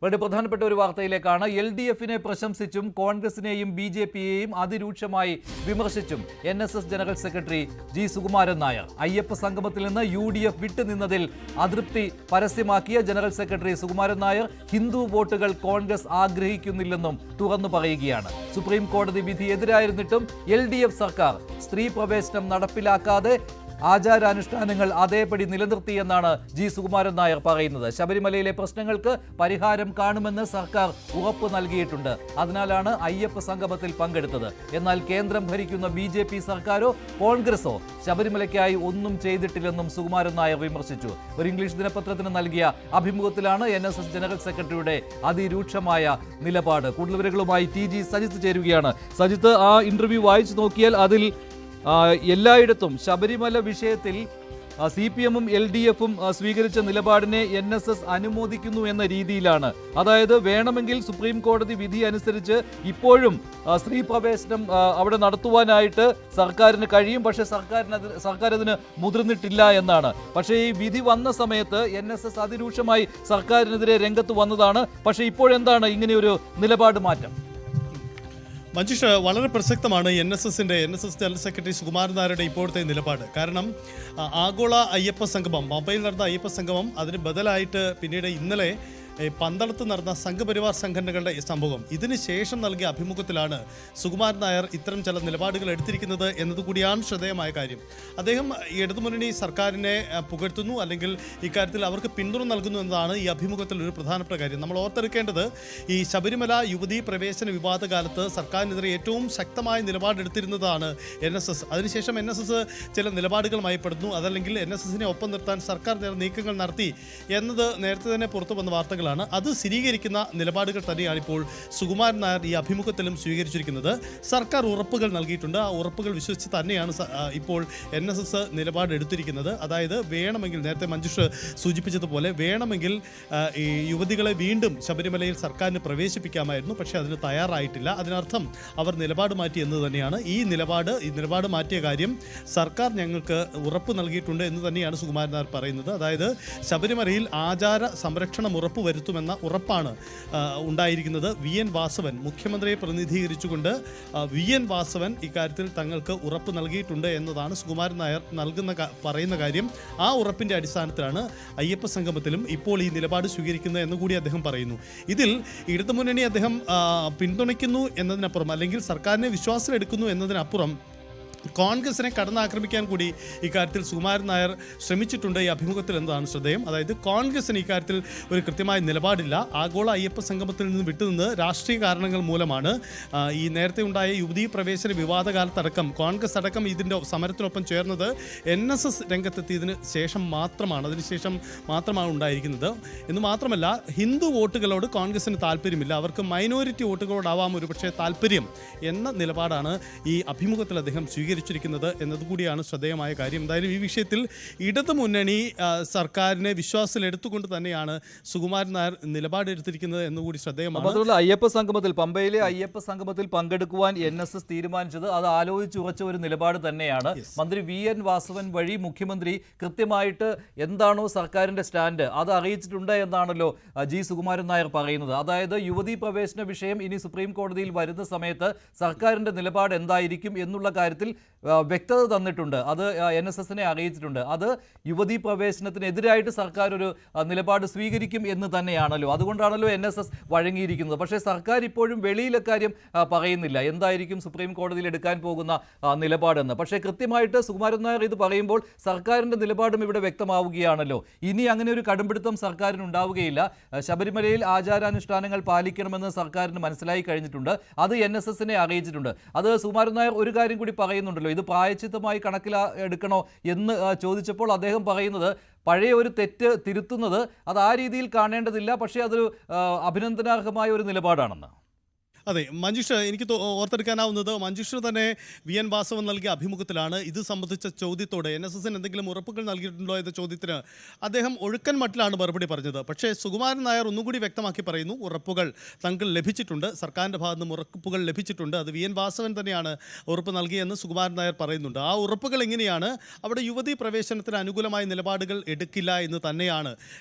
വളരെ പ്രധാനപ്പെട്ട ഒരു വാർത്തയിലേക്കാണ്. LDF-നെ പ്രശംസിച്ചും കോൺഗ്രസിനെയും BJP-യെയും അതിരൂക്ഷമായി വിമർശിച്ചും NSS general secretary G. Sukumaran Nair. Ayyappa സംഗമത്തിൽ നിന്ന് UDF വിട്ടുനിന്നതിൽ അതൃപ്തി പരസ്യമാക്കിയ ജനറൽ സെക്രട്ടറി സുകുമാരൻ നായർ ഹിന്ദു വോട്ടുകൾ കോൺഗ്രസ് ആഗ്രഹിക്കുന്നില്ലെന്നും തുറന്നു പറയുകയാണ്. സുപ്രീം കോടതി വിധി എതിരായിരുന്നിട്ടും LDF സർക്കാർ സ്ത്രീ പ്രവേശനം നടപ്പിലാക്കാതെ ആചാരാനുഷ്ഠാനങ്ങൾ അതേപടി നിലനിർത്തിയെന്നാണ് G. സുകുമാരൻ നായർ പറയുന്നത്. ശബരിമലയിലെ പ്രശ്നങ്ങൾക്ക് പരിഹാരം കാണുമെന്ന് സർക്കാർ ഉറപ്പ് നൽകിയിട്ടുണ്ട്. അതിനാലാണ് അയ്യപ്പ സംഗമത്തിൽ പങ്കെടുത്തത്. എന്നാൽ കേന്ദ്രം ഭരിക്കുന്ന BJP സർക്കാരോ കോൺഗ്രസോ ശബരിമലയ്ക്കായി ഒന്നും ചെയ്തിട്ടില്ലെന്നും സുകുമാരൻ നായർ വിമർശിച്ചു. ഒരു ഇംഗ്ലീഷ് ദിനപത്രത്തിന് നൽകിയ അഭിമുഖത്തിലാണ് NSS ജനറൽ സെക്രട്ടറിയുടെ അതിരൂക്ഷമായ നിലപാട്. കൂടുതൽ വിവരങ്ങളുമായി TG സജിത്ത് ചേരുകയാണ്. സജിത്ത്, ആ ഇന്റർവ്യൂ വായിച്ചു നോക്കിയാൽ അതിൽ എല്ലായിടത്തും ശബരിമല വിഷയത്തിൽ CPM-ഉം LDF-ഉം സ്വീകരിച്ച നിലപാടിനെ NSS അനുമോദിക്കുന്നു എന്ന രീതിയിലാണ്. അതായത് വേണമെങ്കിൽ സുപ്രീം കോടതി വിധി അനുസരിച്ച് ഇപ്പോഴും സ്ത്രീ പ്രവേശനം അവിടെ നടത്തുവാനായിട്ട് സർക്കാരിന് കഴിയും, പക്ഷേ സർക്കാർ അതിന് മുതിർന്നിട്ടില്ല എന്നാണ്. പക്ഷേ ഈ വിധി വന്ന സമയത്ത് NSS അതിരൂക്ഷമായി സർക്കാരിനെതിരെ രംഗത്ത് വന്നതാണ്. പക്ഷേ ഇപ്പോഴെന്താണ് ഇങ്ങനെയൊരു നിലപാട് മാറ്റം? മഞ്ജുഷ, വളരെ പ്രസക്തമാണ് NSS ജനറൽ സെക്രട്ടറി സുകുമാരൻ നായരുടെ ഇപ്പോഴത്തെ നിലപാട്. കാരണം ആഗോള അയ്യപ്പ സംഗമം, മുംബൈയിൽ നടന്ന അയ്യപ്പ സംഗമം, അതിന് ബദലായിട്ട് പിന്നീട് ഇന്നലെ പന്തളത്ത് നടന്ന സംഘപരിവാർ സംഘടനകളുടെ സംഭവം, ഇതിന് ശേഷം നൽകിയ അഭിമുഖത്തിലാണ് സുകുമാരൻ നായർ ഇത്തരം ചില നിലപാടുകൾ എടുത്തിരിക്കുന്നത് എന്നതുകൂടിയാണ് ശ്രദ്ധേയമായ കാര്യം. അദ്ദേഹം ഇടതുമുന്നണി സർക്കാരിനെ പുകഴ്ത്തുന്നു, അല്ലെങ്കിൽ ഇക്കാര്യത്തിൽ അവർക്ക് പിന്തുണ നൽകുന്നു എന്നതാണ് ഈ അഭിമുഖത്തിൽ ഒരു പ്രധാനപ്പെട്ട കാര്യം. നമ്മൾ ഓർത്തെടുക്കേണ്ടത്, ഈ ശബരിമല യുവതീ പ്രവേശന വിവാദ കാലത്ത് സർക്കാരിനെതിരെ ഏറ്റവും ശക്തമായ നിലപാടെടുത്തിരുന്നതാണ് NSS. അതിനുശേഷം NSS ചില നിലപാടുകൾ മയപ്പെടുന്നു, അതല്ലെങ്കിൽ NSS-നെ ഒപ്പം നിർത്താൻ സർക്കാർ നീക്കങ്ങൾ നടത്തി എന്നത് നേരത്തെ തന്നെ പുറത്തു വന്ന വാർത്തകൾ. അത് സ്ഥിരീകരിക്കുന്ന നിലപാടുകൾ തന്നെയാണ് ഇപ്പോൾ സുകുമാരൻ നായർ ഈ അഭിമുഖത്തിലും സ്വീകരിച്ചിരിക്കുന്നത്. സർക്കാർ ഉറപ്പുകൾ നൽകിയിട്ടുണ്ട്. ആ ഉറപ്പുകൾ വിശ്വസിച്ച് തന്നെയാണ് ഇപ്പോൾ NSS നിലപാട് എടുത്തിരിക്കുന്നത്. അതായത് വേണമെങ്കിൽ, നേരത്തെ മഞ്ജുഷ് സൂചിപ്പിച്ചതുപോലെ, വേണമെങ്കിൽ ഈ യുവതികളെ വീണ്ടും ശബരിമലയിൽ സർക്കാരിന് പ്രവേശിപ്പിക്കാമായിരുന്നു, പക്ഷേ അതിന് തയ്യാറായിട്ടില്ല. അതിനർത്ഥം അവർ നിലപാട് മാറ്റി എന്ന് തന്നെയാണ്. ഈ നിലപാട് മാറ്റിയ കാര്യം സർക്കാർ ഞങ്ങൾക്ക് ഉറപ്പ് നൽകിയിട്ടുണ്ട് എന്ന് തന്നെയാണ് സുകുമാരൻ നായർ പറയുന്നത്. അതായത് ശബരിമലയിൽ ആചാര സംരക്ഷണം വരുത്തുമെന്ന ഉറപ്പാണ് ഉണ്ടായിരിക്കുന്നത്. VN വാസവൻ, മുഖ്യമന്ത്രിയെ പ്രതിനിധീകരിച്ചുകൊണ്ട് VN വാസവൻ ഇക്കാര്യത്തിൽ തങ്ങൾക്ക് ഉറപ്പ് നൽകിയിട്ടുണ്ട് എന്നതാണ് സുകുമാരൻ നായർ പറയുന്ന കാര്യം. ആ ഉറപ്പിന്റെ അടിസ്ഥാനത്തിലാണ് അയ്യപ്പ സംഗമത്തിലും ഇപ്പോൾ ഈ നിലപാട് സ്വീകരിക്കുന്നത് എന്നുകൂടി അദ്ദേഹം പറയുന്നു. ഇതിൽ ഇടതുമുന്നണി അദ്ദേഹം പിന്തുണയ്ക്കുന്നു എന്നതിനപ്പുറം, അല്ലെങ്കിൽ സർക്കാരിനെ വിശ്വാസത്തിലെടുക്കുന്നു എന്നതിനപ്പുറം കോൺഗ്രസിനെ കടന്നാക്രമിക്കാൻ കൂടി ഇക്കാര്യത്തിൽ സുകുമാരൻ നായർ ശ്രമിച്ചിട്ടുണ്ട് ഈ അഭിമുഖത്തിൽ എന്നതാണ് ശ്രദ്ധേയം. അതായത് കോൺഗ്രസിന് ഇക്കാര്യത്തിൽ ഒരു കൃത്യമായ നിലപാടില്ല. ആഗോള അയ്യപ്പ സംഗമത്തിൽ നിന്ന് വിട്ടുനിന്ന് രാഷ്ട്രീയ കാരണങ്ങൾ മൂലമാണ് ഈ നേരത്തെ ഉണ്ടായ യുവതീ പ്രവേശന വിവാദ കാലത്തടക്കം കോൺഗ്രസ് അടക്കം ഇതിൻ്റെ സമരത്തിനൊപ്പം ചേർന്നത് NSS രംഗത്തെത്തിയതിന് ശേഷം മാത്രമാണ്, അതിനുശേഷം മാത്രമാണ് ഉണ്ടായിരിക്കുന്നത്. എന്ന് മാത്രമല്ല, ഹിന്ദു വോട്ടുകളോട് കോൺഗ്രസിന് താല്പര്യമില്ല, അവർക്ക് മൈനോറിറ്റി വോട്ടുകളോടാവാം ഒരു പക്ഷേ താല്പര്യം എന്ന നിലപാടാണ് ഈ അഭിമുഖത്തിൽ അദ്ദേഹം സ്വീകരിച്ചിരിക്കുന്നത് എന്നതുകൂടിയാണ് ശ്രദ്ധേയമായ കാര്യം. എന്തായാലും ഈ വിഷയത്തിൽ ഇടതുമുന്നണി സർക്കാരിനെ വിശ്വാസത്തിലെടുത്തുകൊണ്ട് തന്നെയാണ് സുകുമാരൻ നായർ നിലപാടെടുത്തിരിക്കുന്നത് എന്നുകൂടി ശ്രദ്ധേയമാണ്. അതുപോലെ അയ്യപ്പ സംഗമത്തിൽ, പമ്പയിലെ അയ്യപ്പ സംഗമത്തിൽ പങ്കെടുക്കുവാൻ NSS തീരുമാനിച്ചത് അത് ആലോചിച്ചുറച്ച ഒരു നിലപാട് തന്നെയാണ്. മന്ത്രി VN വാസവൻ വഴി മുഖ്യമന്ത്രി കൃത്യമായിട്ട് എന്താണോ സർക്കാരിന്റെ സ്റ്റാൻഡ് അത് അറിയിച്ചിട്ടുണ്ട് എന്നാണല്ലോ G. സുകുമാരൻ നായർ പറയുന്നത്. അതായത് യുവതീ പ്രവേശന വിഷയം ഇനി സുപ്രീം കോടതിയിൽ വരുന്ന സമയത്ത് സർക്കാരിന്റെ നിലപാട് എന്തായിരിക്കും എന്നുള്ള കാര്യത്തിൽ വ്യക്തത തന്നിട്ടുണ്ട്. അത് NSS-നെ അറിയിച്ചിട്ടുണ്ട്. അത് യുവതീ പ്രവേശനത്തിനെതിരായിട്ട് സർക്കാർ ഒരു നിലപാട് സ്വീകരിക്കും എന്ന് തന്നെയാണല്ലോ. അതുകൊണ്ടാണല്ലോ NSS വഴങ്ങിയിരിക്കുന്നത്. പക്ഷേ സർക്കാർ ഇപ്പോഴും വെളിയിലെ കാര്യം പറയുന്നില്ല, എന്തായിരിക്കും സുപ്രീം കോടതിയിൽ എടുക്കാൻ പോകുന്ന നിലപാടെന്ന്. പക്ഷേ കൃത്യമായിട്ട് സുകുമാരൻ നായർ ഇത് പറയുമ്പോൾ സർക്കാരിൻ്റെ നിലപാടും ഇവിടെ വ്യക്തമാവുകയാണല്ലോ. ഇനി അങ്ങനെ ഒരു കടുംപിടുത്തം സർക്കാരിന് ഉണ്ടാവുകയില്ല. ശബരിമലയിൽ ആചാരാനുഷ്ഠാനങ്ങൾ പാലിക്കണമെന്ന് സർക്കാരിന് മനസ്സിലായി കഴിഞ്ഞിട്ടുണ്ട്. അത് NSS-നെ അറിയിച്ചിട്ടുണ്ട്. അത് സുകുമാരൻ നായർ ഒരു കാര്യം കൂടി പറയുന്നുണ്ടല്ലോ, ഇത് പ്രായച്ചിത്തമായി കണക്കിലെടുക്കണോ എന്ന് ചോദിച്ചപ്പോൾ അദ്ദേഹം പറയുന്നത് പഴയ ഒരു തെറ്റ് തിരുത്തുന്നത് അത് ആ രീതിയിൽ കാണേണ്ടതില്ല, പക്ഷേ അതൊരു അഭിനന്ദനാർഹമായ ഒരു നിലപാടാണെന്ന്. അതെ, മഞ്ജുഷ്, എനിക്ക് ഓർത്തെടുക്കാനാവുന്നത് മഞ്ജുഷ് തന്നെ വി എൻ വാസവൻ നൽകിയ അഭിമുഖത്തിലാണ് ഇത് സംബന്ധിച്ച ചോദ്യത്തോട് NSSന് എന്തെങ്കിലും ഉറപ്പുകൾ നൽകിയിട്ടുണ്ടോ എന്ന ചോദ്യത്തിന് അദ്ദേഹം ഒഴുക്കൻ മട്ടിലാണ് മറുപടി പറഞ്ഞത്. പക്ഷേ സുകുമാരൻ നായർ ഒന്നുകൂടി വ്യക്തമാക്കി പറയുന്നു, ഉറപ്പുകൾ തങ്ങൾ ലഭിച്ചിട്ടുണ്ട്, സർക്കാരിൻ്റെ ഭാഗത്ത് നിന്ന് ഉറപ്പുകൾ ലഭിച്ചിട്ടുണ്ട്, അത് വി എൻ വാസവൻ തന്നെയാണ് ഉറപ്പ് നൽകിയെന്ന് സുകുമാരൻ നായർ പറയുന്നുണ്ട്. ആ ഉറപ്പുകൾ എങ്ങനെയാണ്? അവിടെ യുവതീ പ്രവേശനത്തിന് അനുകൂലമായ നിലപാടുകൾ എടുക്കില്ല എന്ന് തന്നെയാണ്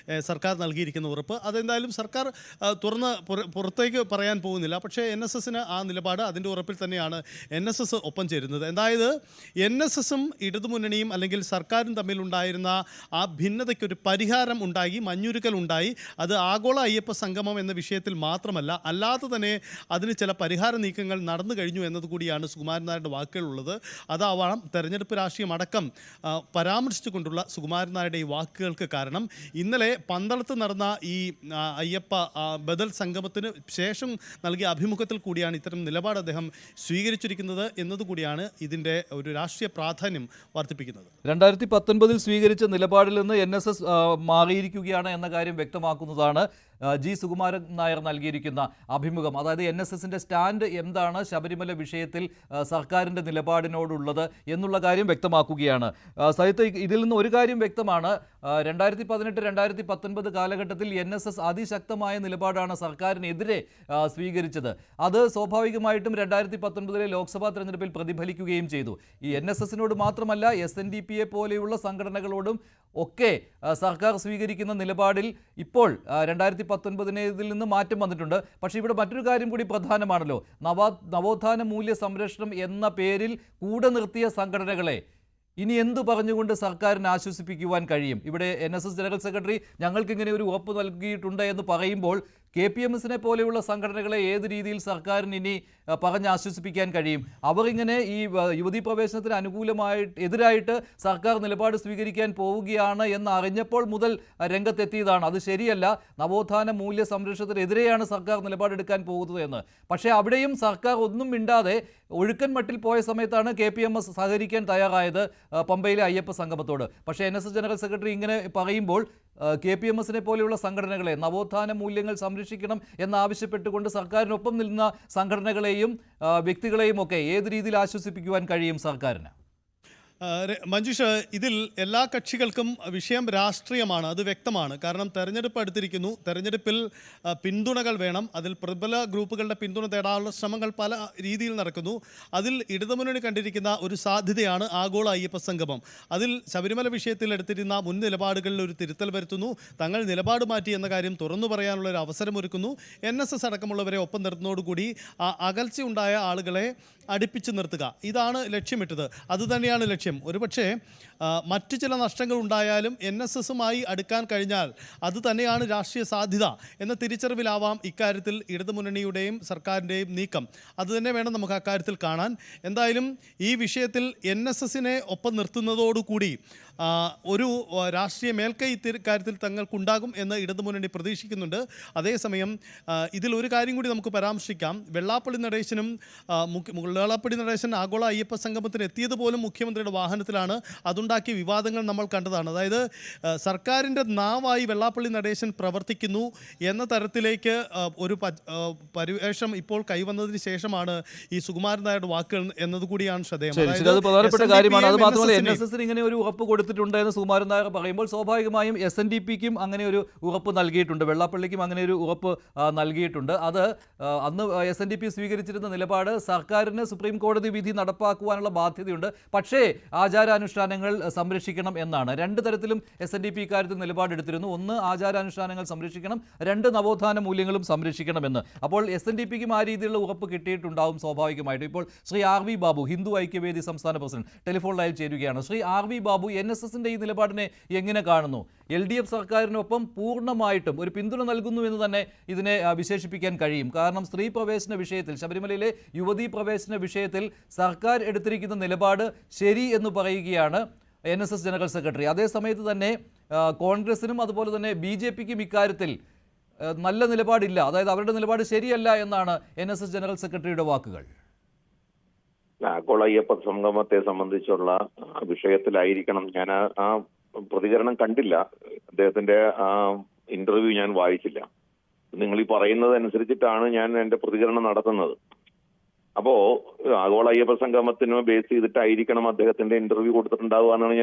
സർക്കാർ നൽകിയിരിക്കുന്ന ഉറപ്പ്. അതെന്തായാലും സർക്കാർ തുറന്ന് പുറത്തേക്ക് പറയാൻ പോകുന്നില്ല. പക്ഷേ NSSന് ആ നിലപാട്, അതിൻ്റെ ഉറപ്പിൽ തന്നെയാണ് NSS ഒപ്പം ചേരുന്നത്. അതായത് NSSും ഇടതുമുന്നണിയും അല്ലെങ്കിൽ സർക്കാരും തമ്മിലുണ്ടായിരുന്ന ആ ഭിന്നതയ്ക്കൊരു പരിഹാരം ഉണ്ടായി, മഞ്ഞുരുക്കൽ ഉണ്ടായി. അത് ആഗോള അയ്യപ്പ സംഗമം എന്ന വിഷയത്തിൽ മാത്രമല്ല, അല്ലാതെ തന്നെ അതിന് ചില പരിഹാര നീക്കങ്ങൾ നടന്നു കഴിഞ്ഞു എന്നതുകൂടിയാണ് സുകുമാരൻ നായരുടെ വാക്കുകളുള്ളത്. അതാവാം തെരഞ്ഞെടുപ്പ് രാഷ്ട്രീയം അടക്കം പരാമർശിച്ചുകൊണ്ടുള്ള സുകുമാരൻ നായരുടെ ഈ വാക്കുകൾക്ക് കാരണം. ഇന്നലെ പന്തളത്ത് നടന്ന ഈ അയ്യപ്പ ബദൽ സംഗമത്തിന് ശേഷം നൽകിയ അഭിമുഖത്തിൽ കൂടിയാണ് ഇത്തരം നിലപാട് അദ്ദേഹം സ്വീകരിച്ചിരിക്കുന്നത് എന്നതുകൂടിയാണ് ഇതിൻ്റെ ഒരു രാഷ്ട്രീയ പ്രാധാന്യം വർദ്ധിപ്പിക്കുന്നത്. 2019 സ്വീകരിച്ച നിലപാടിൽ നിന്ന് NSS മാറിയിരിക്കുകയാണ് എന്ന കാര്യം വ്യക്തമാക്കുന്നതാണ് ജി സുകുമാരൻ നായർ നൽകിയിരിക്കുന്ന അഭിമുഖം. അതായത് NSSന്റെ സ്റ്റാൻഡ് എന്താണ് ശബരിമല വിഷയത്തിൽ സർക്കാരിൻ്റെ നിലപാടിനോടുള്ളത് എന്നുള്ള കാര്യം വ്യക്തമാക്കുകയാണ്. സഹിത്ത് ഇതിൽ നിന്ന് ഒരു കാര്യം വ്യക്തമാണ്, 2018-2019 കാലഘട്ടത്തിൽ NSS അതിശക്തമായ നിലപാടാണ് സർക്കാരിനെതിരെ സ്വീകരിച്ചത്. അത് സ്വാഭാവികമായിട്ടും 2019 ലോക്സഭാ തെരഞ്ഞെടുപ്പിൽ പ്രതിഫലിക്കുകയും ചെയ്തു. ഈ NSSനോട് മാത്രമല്ല, SNDP പോലെയുള്ള സംഘടനകളോടും ഒക്കെ സർക്കാർ സ്വീകരിക്കുന്ന നിലപാടിൽ ഇപ്പോൾ 2019 നിന്ന് മാറ്റം വന്നിട്ടുണ്ട്. പക്ഷേ ഇവിടെ മറ്റൊരു കാര്യം കൂടി പ്രധാനമാണല്ലോ. നവോത്ഥാന മൂല്യ സംരക്ഷണം എന്ന പേരിൽ കൂടെ നിർത്തിയ സംഘടനകളെ ഇനി എന്തു പറഞ്ഞുകൊണ്ട് സർക്കാരിനെ ആശ്വസിപ്പിക്കുവാൻ കഴിയും? ഇവിടെ NSS ജനറൽ സെക്രട്ടറി ഞങ്ങൾക്കിങ്ങനെ ഒരു ഉറപ്പ് നൽകിയിട്ടുണ്ട് എന്ന് പറയുമ്പോൾ KPMSനെ പോലെയുള്ള സംഘടനകളെ ഏത് രീതിയിൽ സർക്കാരിന് ഇനി പറഞ്ഞ് ആശ്വസിപ്പിക്കാൻ കഴിയും? അവർ ഇങ്ങനെ ഈ യുവതീ പ്രവേശനത്തിന് എതിരായിട്ട് സർക്കാർ നിലപാട് സ്വീകരിക്കാൻ പോവുകയാണ് എന്ന് അറിഞ്ഞപ്പോൾ മുതൽ രംഗത്തെത്തിയതാണ്. അത് ശരിയല്ല, നവോത്ഥാന മൂല്യ സംരക്ഷണത്തിനെതിരെയാണ് സർക്കാർ നിലപാടെടുക്കാൻ പോകുന്നത് എന്ന്. പക്ഷേ അവിടെയും സർക്കാർ ഒന്നും മിണ്ടാതെ ഒഴുക്കൻ മട്ടിൽ പോയ സമയത്താണ് KPMS സഹകരിക്കാൻ തയ്യാറായത് പമ്പയിലെ അയ്യപ്പ സംഗമത്തോട്. പക്ഷേ NSS ജനറൽ സെക്രട്ടറി ഇങ്ങനെ പറയുമ്പോൾ KPMSനെ പോലെയുള്ള സംഘടനകളെ നവോത്ഥാന മൂല്യങ്ങൾ സംരക്ഷിക്കണം എന്നാവശ്യപ്പെട്ടുകൊണ്ട് സർക്കാരിനൊപ്പം നിന്ന സംഘടനകളെയും വ്യക്തികളെയും ഒക്കെ ഏത് രീതിയിൽ ആശ്വസിപ്പിക്കുവാൻ കഴിയും സർക്കാരിന്? മഞ്ജുഷ്, ഇതിൽ എല്ലാ കക്ഷികൾക്കും വിഷയം രാഷ്ട്രീയമാണ്, അത് വ്യക്തമാണ്. കാരണം തെരഞ്ഞെടുപ്പ് അടുത്തിരിക്കുന്നു, തെരഞ്ഞെടുപ്പിൽ പിന്തുണകൾ വേണം. അതിൽ പ്രബല ഗ്രൂപ്പുകളുടെ പിന്തുണ തേടാനുള്ള ശ്രമങ്ങൾ പല രീതിയിൽ നടക്കുന്നു. അതിൽ ഇടതുമുന്നണി കണ്ടിരിക്കുന്ന ഒരു സാധ്യതയാണ് ആഗോള അയ്യപ്പ സംഗമം. അതിൽ ശബരിമല വിഷയത്തിൽ എടുത്തിരുന്ന മുൻ നിലപാടുകളിൽ ഒരു തിരുത്തൽ വരുത്തുന്നു, തങ്ങൾ നിലപാട് മാറ്റി എന്ന കാര്യം തുറന്നു പറയാനുള്ള ഒരു അവസരമൊരുക്കുന്നു. NSS അടക്കമുള്ളവരെ ഒപ്പം നിർത്തുന്നതോടുകൂടി ആ അകൽച്ചയുണ്ടായ ആളുകളെ അടുപ്പിച്ച് നിർത്തുക, ഇതാണ് ലക്ഷ്യമിട്ടത്. അതുതന്നെയാണ് ലക്ഷ്യം. ഒരുപക്ഷെ മറ്റു ചില നഷ്ടങ്ങൾ ഉണ്ടായാലും NSSുമായി അടുക്കാൻ കഴിഞ്ഞാൽ അത് തന്നെയാണ് രാഷ്ട്രീയ സാധ്യത എന്ന തിരിച്ചറിവിലാവാം ഇക്കാര്യത്തിൽ ഇടതുമുന്നണിയുടെയും സർക്കാരിൻ്റെയും നീക്കം. അതുതന്നെ വേണം നമുക്ക് അക്കാര്യത്തിൽ കാണാൻ. എന്തായാലും ഈ വിഷയത്തിൽ NSSനെ ഒപ്പം നിർത്തുന്നതോടുകൂടി ഒരു രാഷ്ട്രീയ മേൽക്കൈ ഇക്കാര്യത്തിൽ തങ്ങൾക്കുണ്ടാകും എന്ന് ഇടതുമുന്നണി പ്രതീക്ഷിക്കുന്നുണ്ട്. അതേസമയം ഇതിൽ ഒരു കാര്യം കൂടി നമുക്ക് പരാമർശിക്കാം. വെള്ളാപ്പള്ളി നടേശനും വെള്ളാപ്പള്ളി നടേശൻ ആഗോള അയ്യപ്പ സംഗമത്തിന് എത്തിയത് പോലും മുഖ്യമന്ത്രിയുടെ വാഹനത്തിലാണ്. അതുണ്ടാക്കിയ വിവാദങ്ങൾ നമ്മൾ കണ്ടതാണ്. അതായത് സർക്കാരിൻ്റെ നാവായി വെള്ളാപ്പള്ളി നടേശൻ പ്രവർത്തിക്കുന്നു എന്ന തരത്തിലേക്ക് ഒരു പരിവേഷം ഇപ്പോൾ കൈവന്നതിന് ശേഷമാണ് ഈ സുകുമാരൻ നായരുടെ വാക്കുകൾ എന്നതുകൂടിയാണ് ശ്രദ്ധേയം. പ്രധാനപ്പെട്ട കാര്യമാണ്. അത് മാത്രമല്ല, NSSന് ഇങ്ങനെ ഒരു ഉറപ്പ് കൊടുത്തിട്ടുണ്ട് എന്ന് സുകുമാരൻ നായർ പറയുമ്പോൾ സ്വാഭാവികമായും SNDPക്കും അങ്ങനെ ഒരു ഉറപ്പ് നൽകിയിട്ടുണ്ട്, വെള്ളാപ്പള്ളിക്കും അങ്ങനെ ഒരു ഉറപ്പ് നൽകിയിട്ടുണ്ട്. അത് അന്ന് SNDP സ്വീകരിച്ചിരുന്ന നിലപാട് സർക്കാരിന് സുപ്രീം കോടതി വിധി നടപ്പാക്കുവാനുള്ള ബാധ്യതയുണ്ട്, പക്ഷേ ആചാരാനുഷ്ഠാനങ്ങൾ സംരക്ഷിക്കണം എന്നാണ്. രണ്ട് തരത്തിലും SNDP ഇക്കാര്യത്തിൽ നിലപാടെടുത്തിരുന്നു. ഒന്ന്, ആചാരാനുഷ്ഠാനങ്ങൾ സംരക്ഷിക്കണം, രണ്ട്, നവോത്ഥാന മൂല്യങ്ങളും സംരക്ഷിക്കണമെന്ന്. അപ്പോൾ SNDPക്കും ആ രീതിയിലുള്ള ഉറപ്പ് കിട്ടിയിട്ടുണ്ടാവും സ്വാഭാവികമായിട്ടും. ഇപ്പോൾ ശ്രീ RV ബാബു, ഹിന്ദു ഐക്യവേദി സംസ്ഥാന പ്രസിഡന്റ്, ടെലിഫോൺ ലൈവ് ചേരുകയാണ്. ശ്രീ RV ബാബു, NSSന്റെ ഈ നിലപാടിനെ എങ്ങനെ കാണുന്നു? LDF സർക്കാരിനൊപ്പം പൂർണ്ണമായിട്ടും ഒരു പിന്തുണ നൽകുന്നു എന്ന് തന്നെ ഇതിനെ വിശേഷിപ്പിക്കാൻ കഴിയും. കാരണം സ്ത്രീ പ്രവേശന വിഷയത്തിൽ, ശബരിമലയിലെ യുവതീ പ്രവേശന വിഷയത്തിൽ സർക്കാർ എടുത്തിരിക്കുന്ന നിലപാട് ശരി എന്ന് പറയുകയാണ് NSS ജനറൽ സെക്രട്ടറി. അതേസമയത്ത് തന്നെ കോൺഗ്രസിനും അതുപോലെ തന്നെ BJPക്കും ഇക്കാര്യത്തിൽ നല്ല നിലപാടില്ല, അതായത് അവരുടെ നിലപാട് ശരിയല്ല എന്നാണ് NSS ജനറൽ സെക്രട്ടറിയുടെ വാക്കുകൾ. ആഗോള അയ്യപ്പ സംഗമത്തെ സംബന്ധിച്ചുള്ള വിഷയത്തിലായിരിക്കണം. ഞാൻ ആ പ്രതികരണം കണ്ടില്ല, അദ്ദേഹത്തിന്റെ ആ ഇന്റർവ്യൂ ഞാൻ വായിച്ചില്ല. നിങ്ങൾ ഈ പറയുന്നത് അനുസരിച്ചിട്ടാണ് ഞാൻ എന്റെ പ്രതികരണം നടത്തുന്നത്. അപ്പോ ആഗോള അയ്യപ്പ സംഗമത്തിന് ബേസ് ചെയ്തിട്ടായിരിക്കണം അദ്ദേഹത്തിന്റെ ഇന്റർവ്യൂ കൊടുത്തിട്ടുണ്ടാവുക എന്നാണ് ഞാൻ